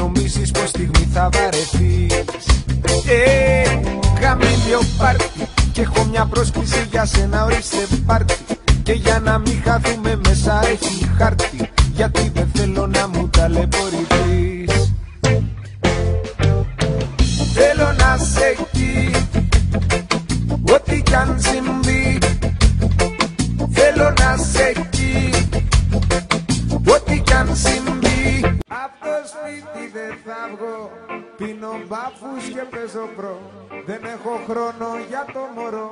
νομίζεις πως στιγμή θα βαρεθείς. Χαμήλιο πάρτι και έχω μια πρόσκληση για σένα, ορίστε πάρτι. Και για να μην χαθούμε μέσα έχει χάρτη, γιατί δεν θέλω να μου ταλαιπωρηθείς. Θέλω να σε εκεί, ό,τι κι αν συμβεί. Θέλω να σε εκεί, ό,τι κι αν συμβεί. Απ' το σπίτι δεν θα βγω, πίνω μπάφους και παίζω προ. Δεν έχω χρόνο για το μωρό,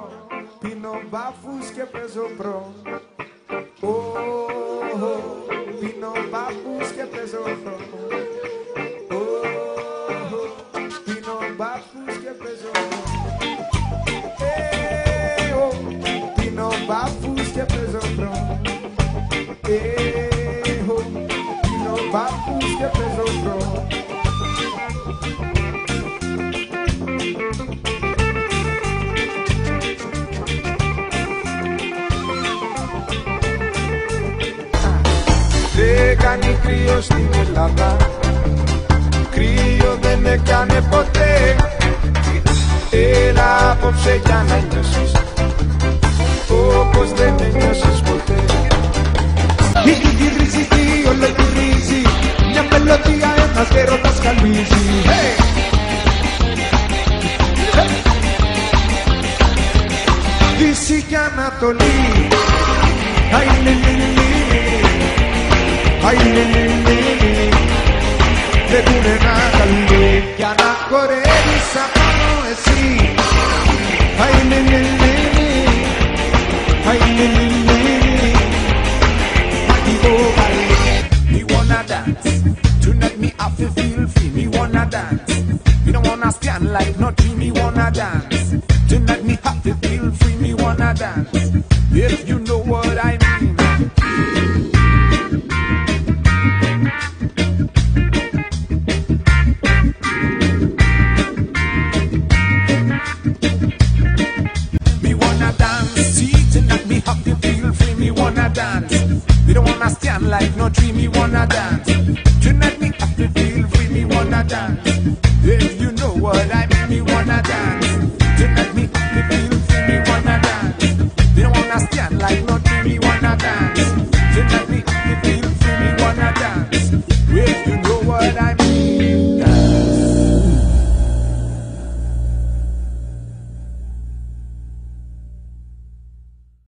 πίνω μπάφους και παίζω προ. Πίνω μπάφους και παίζω προ. Πίνω μπάφους και παίζω προ. Πίνω μπάφους και παίζω προ. Πίνω μπάφους και παίζω προ. Δεν κάνει κρύο στην Ελλάδα, κρύο δεν έκανε ποτέ. Έλα απόψε για να νιώσεις όπως δεν νιώσεις ποτέ. Ήδη γυρίζει τι όλο γυρίζει, μια μελωδία ένας γέροντας χαλίζει. Δύση και Ανατολή, βλέπουνε να καλεί για να χορεύεις απάνω εσύ. Me wanna dance, tonight me have to feel free. Me wanna dance, me don't wanna stand like no tree. Me wanna dance, tonight me have to feel free. Me wanna dance, if you know what I mean. We don't wanna stand like no tree, me wanna dance. Tonight me have to feel free, me wanna dance. If you know what I mean, me wanna dance. Tonight me